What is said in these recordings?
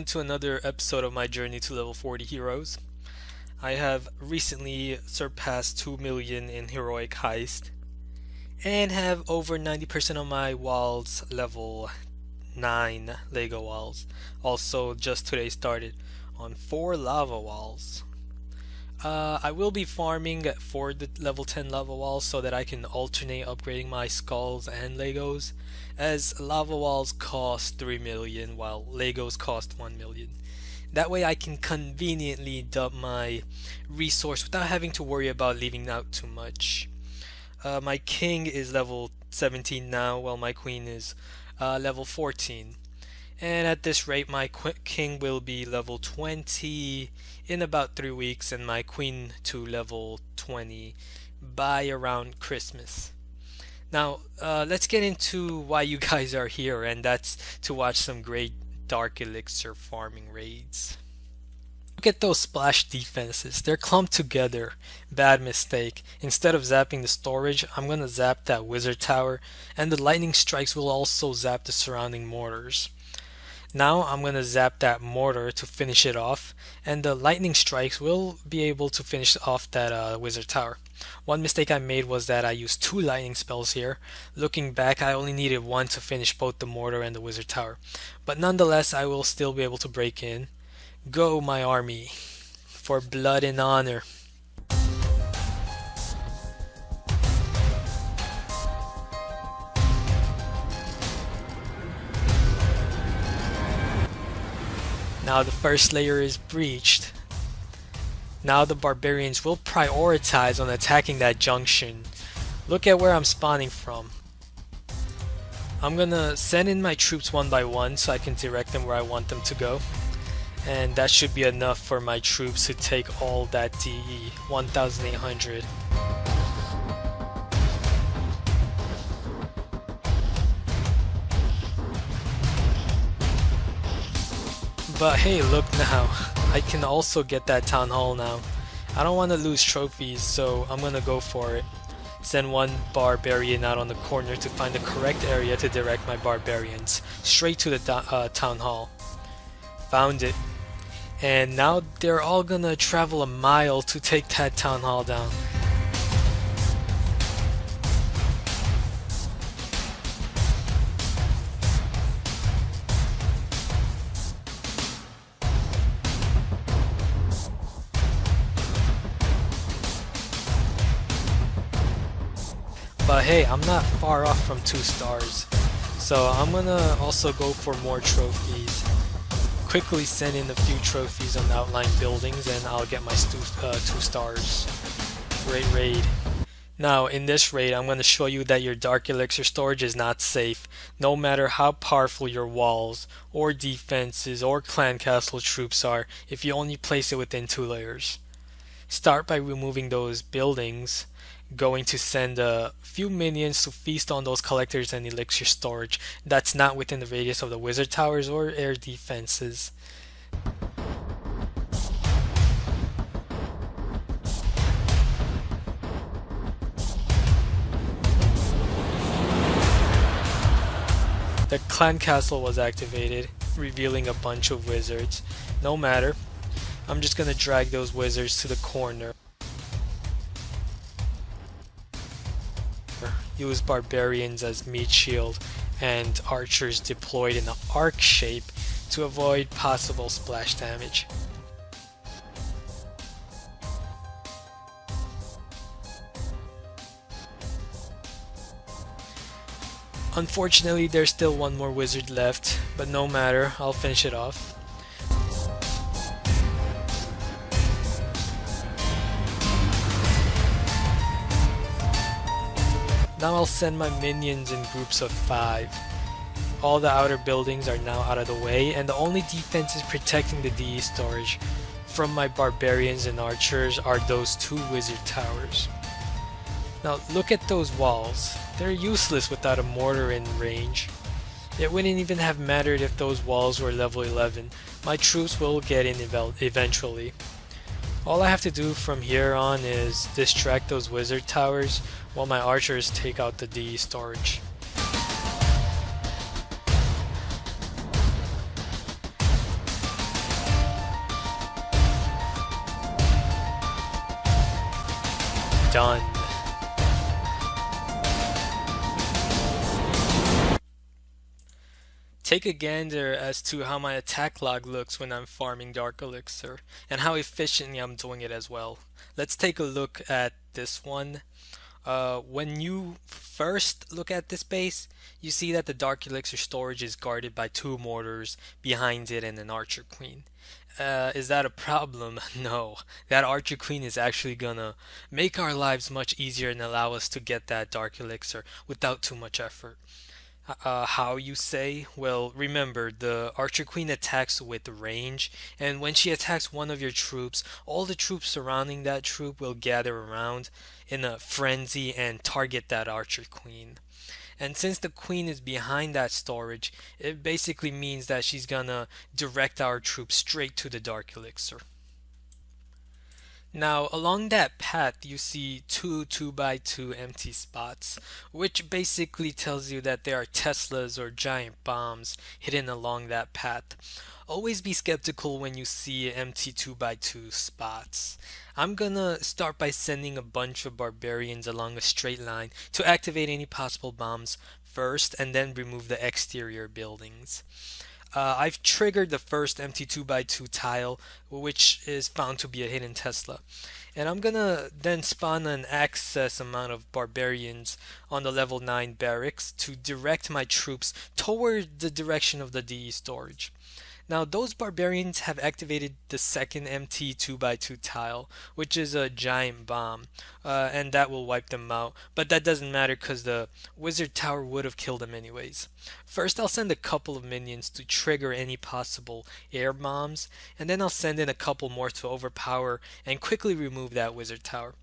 welcome to another episode of my journey to level 40 heroes. I have recently surpassed 2 million in heroic heist and have over 90% of my walls level 9 Lego walls. Also just today started on 4 lava walls. I will be farming for the level 10 lava walls so that I can alternate upgrading my skulls and Legos, as lava walls cost 3 million while Legos cost 1 million. That way I can conveniently dump my resource without having to worry about leaving out too much. My king is level 17 now while my queen is level 14. And at this rate my king will be level 20 in about 3 weeks and my queen to level 20 by around Christmas. Now let's get into why you guys are here, and that's to watch some great dark elixir farming raids. Look at those splash defenses, they're clumped together. Bad mistake. Instead of zapping the storage, I'm gonna zap that wizard tower, and the lightning strikes will also zap the surrounding mortars. Now I'm gonna zap that mortar to finish it off, and the lightning strikes will be able to finish off that wizard tower. One mistake I made was that I used 2 lightning spells here. Looking back, I only needed 1 to finish both the mortar and the wizard tower. But nonetheless, I will still be able to break in. Go my army, for blood and honor. Now the first layer is breached. Now the barbarians will prioritize on attacking that junction. Look at where I'm spawning from. I'm gonna send in my troops one by one so I can direct them where I want them to go. And that should be enough for my troops to take all that DE, 1,800. But hey, look now, I can also get that town hall now. I don't want to lose trophies, so I'm gonna go for it. Send one barbarian out on the corner to find the correct area to direct my barbarians straight to the town hall. Found it. And now they're all gonna travel a mile to take that town hall down. But hey, I'm not far off from 2 stars, so I'm gonna also go for more trophies. Quickly send in a few trophies on the outlying buildings and I'll get my 2 stars. Great raid. Now in this raid I'm gonna show you that your dark elixir storage is not safe, no matter how powerful your walls or defenses or clan castle troops are, if you only place it within 2 layers. Start by removing those buildings. Going to send a few minions to feast on those collectors and elixir storage that's not within the radius of the wizard towers or air defenses. The clan castle was activated, revealing a bunch of wizards. No matter, I'm just gonna drag those wizards to the corner. Use barbarians as meat shield and archers deployed in an arc shape to avoid possible splash damage. Unfortunately, there's still one more wizard left, but no matter, I'll finish it off. Now I'll send my minions in groups of 5. All the outer buildings are now out of the way, and the only defenses protecting the DE storage from my barbarians and archers are those 2 wizard towers. Now look at those walls. They're useless without a mortar in range. It wouldn't even have mattered if those walls were level 11. My troops will get in eventually. All I have to do from here on is distract those wizard towers while my archers take out the DE storage. Done. Take a gander as to how my attack log looks when I'm farming Dark Elixir, and how efficiently I'm doing it as well. Let's take a look at this one. When you first look at this base, you see that the Dark Elixir storage is guarded by two mortars behind it and an Archer Queen. Is that a problem? No. That Archer Queen is actually gonna make our lives much easier and allow us to get that Dark Elixir without too much effort. How you say? Well, remember, the Archer Queen attacks with range, and when she attacks one of your troops, all the troops surrounding that troop will gather around in a frenzy and target that Archer Queen. And since the queen is behind that storage, it basically means that she's gonna direct our troops straight to the Dark Elixir. Now, along that path, you see two 2x2 empty spots, which basically tells you that there are Teslas or giant bombs hidden along that path. Always be skeptical when you see empty 2x2 spots. I'm gonna start by sending a bunch of barbarians along a straight line to activate any possible bombs first and then remove the exterior buildings. I've triggered the first empty 2x2 tile, which is found to be a hidden Tesla. And I'm gonna then spawn an excess amount of barbarians on the level 9 barracks to direct my troops toward the direction of the DE storage. Now, those barbarians have activated the second empty 2x2 tile, which is a giant bomb, and that will wipe them out. But that doesn't matter because the wizard tower would have killed them anyways. First, I'll send a couple of minions to trigger any possible air bombs, and then I'll send in a couple more to overpower and quickly remove that wizard tower.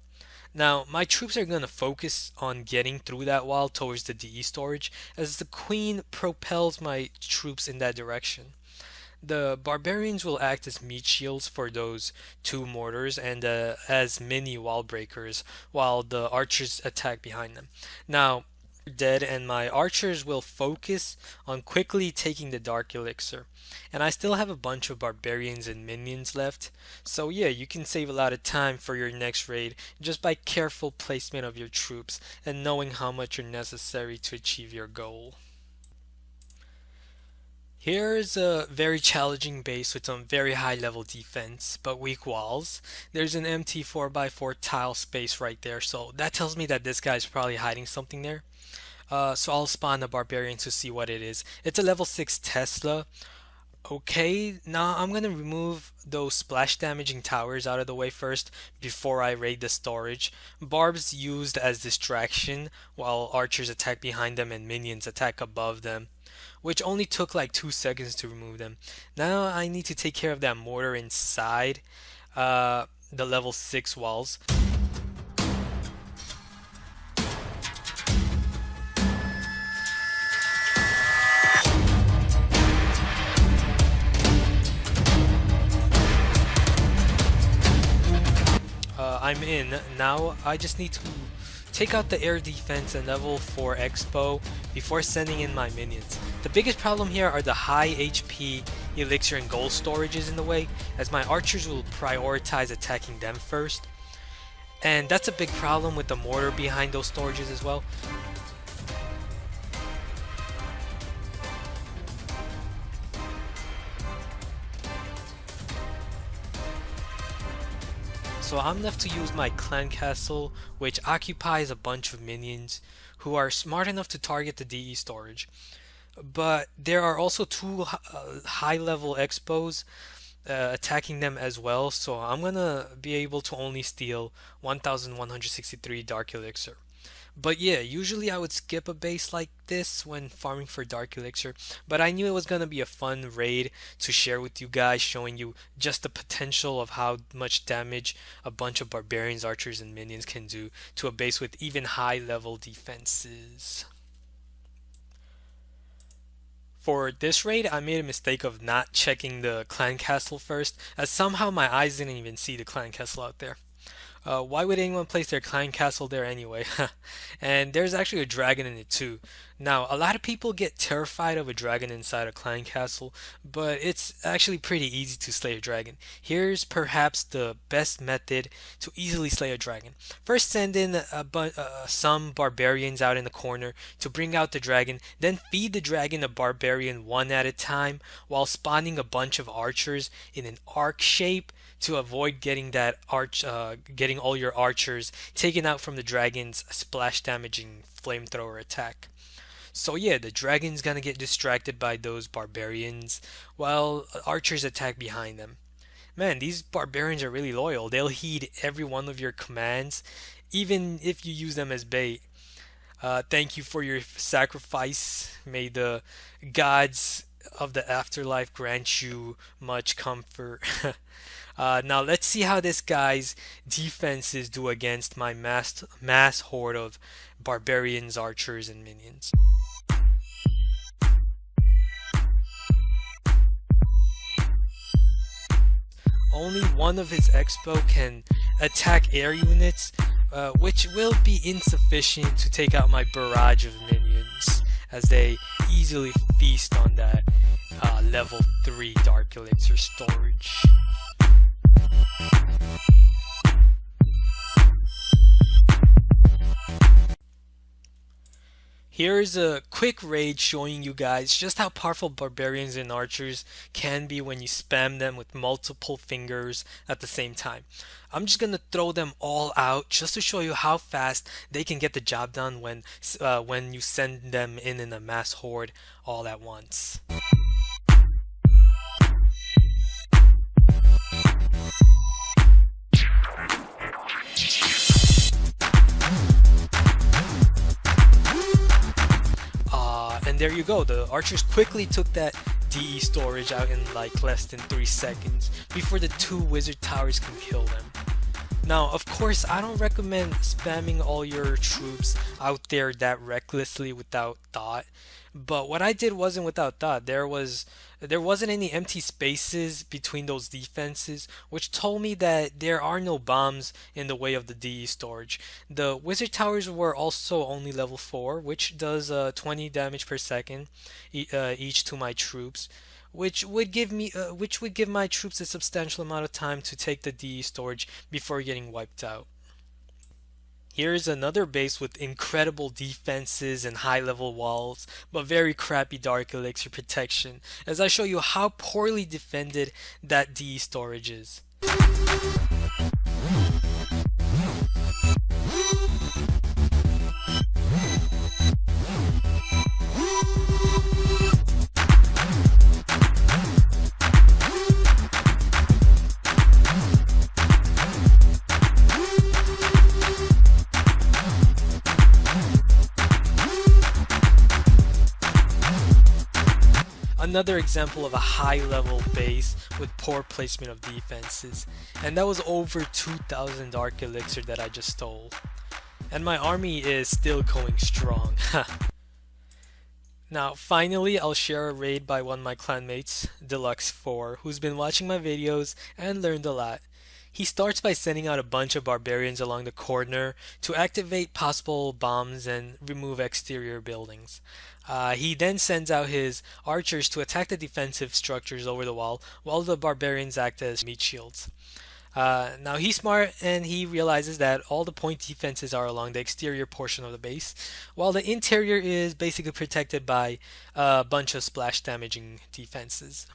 Now, my troops are going to focus on getting through that wall towards the DE storage, as the queen propels my troops in that direction. The barbarians will act as meat shields for those two mortars and as mini wall breakers while the archers attack behind them. Now, dead and my archers will focus on quickly taking the Dark Elixir. And I still have a bunch of barbarians and minions left. So yeah, you can save a lot of time for your next raid just by careful placement of your troops and knowing how much are necessary to achieve your goal. Here's a very challenging base with some very high level defense, but weak walls. There's an empty 4x4 tile space right there, so that tells me that this guy's probably hiding something there. So I'll spawn a barbarian to see what it is. It's a level 6 Tesla. Okay, now I'm gonna remove those splash damaging towers out of the way first before I raid the storage. Barbs used as distraction while archers attack behind them and minions attack above them, which only took like 2 seconds to remove them. Now I need to take care of that mortar inside the level 6 walls. I'm in. Now I just need to take out the air defense and level 4 expo before sending in my minions. The biggest problem here are the high HP elixir and gold storages in the way, as my archers will prioritize attacking them first. And that's a big problem with the mortar behind those storages as well. So I'm left to use my clan castle, which occupies a bunch of minions who are smart enough to target the DE storage. But there are also two high level expos attacking them as well, so I'm gonna be able to only steal 1163 Dark Elixir. But yeah, usually I would skip a base like this when farming for Dark Elixir, but I knew it was going to be a fun raid to share with you guys, showing you just the potential of how much damage a bunch of barbarians, archers, and minions can do to a base with even high level defenses. For this raid, I made a mistake of not checking the clan castle first, as somehow my eyes didn't even see the clan castle out there. Why would anyone place their clan castle there anyway? And there's actually a dragon in it too. Now, a lot of people get terrified of a dragon inside a clan castle, but it's actually pretty easy to slay a dragon. Here's perhaps the best method to easily slay a dragon. First, send in some barbarians out in the corner to bring out the dragon, then feed the dragon a barbarian one at a time while spawning a bunch of archers in an arc shape to avoid getting all your archers taken out from the dragon's splash damaging flamethrower attack. So yeah, the dragon's gonna get distracted by those barbarians while archers attack behind them. Man, these barbarians are really loyal. They'll heed every one of your commands, even if you use them as bait. Thank you for your sacrifice. May the gods of the afterlife grant you much comfort. Now let's see how this guy's defenses do against my mass horde of barbarians, archers, and minions. Only one of his expo can attack air units, which will be insufficient to take out my barrage of minions, as they easily feast on that level 3 Dark Elixir storage. Here's a quick raid showing you guys just how powerful barbarians and archers can be when you spam them with multiple fingers at the same time. I'm just gonna throw them all out just to show you how fast they can get the job done when you send them in a mass horde all at once. And there you go, the archers quickly took that DE storage out in like less than 3 seconds before the 2 wizard towers can kill them. Now, of course, I don't recommend spamming all your troops out there that recklessly without thought. But what I did wasn't without thought. There wasn't any empty spaces between those defenses, which told me that there are no bombs in the way of the DE storage. The wizard towers were also only level 4, which does 20 damage per second each to my troops, which would give my troops a substantial amount of time to take the DE storage before getting wiped out. Here's another base with incredible defenses and high level walls, but very crappy Dark Elixir protection, as I show you how poorly defended that DE storage is. Another example of a high level base with poor placement of defenses, and that was over 2,000 Dark Elixir that I just stole. And my army is still going strong. Now finally, I'll share a raid by one of my clanmates, Deluxe4, who's been watching my videos and learned a lot. He starts by sending out a bunch of barbarians along the corner to activate possible bombs and remove exterior buildings. He then sends out his archers to attack the defensive structures over the wall, while the barbarians act as meat shields. Now he's smart and he realizes that all the point defenses are along the exterior portion of the base, while the interior is basically protected by a bunch of splash damaging defenses.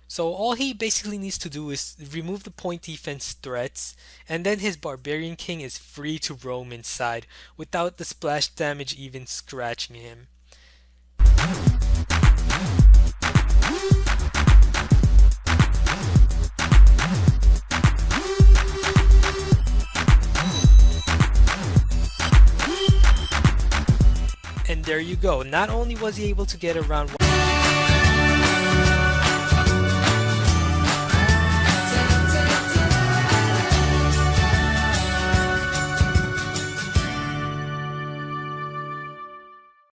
So all he basically needs to do is remove the point defense threats, and then his Barbarian King is free to roam inside without the splash damage even scratching him. And there you go. Not only was he able to get around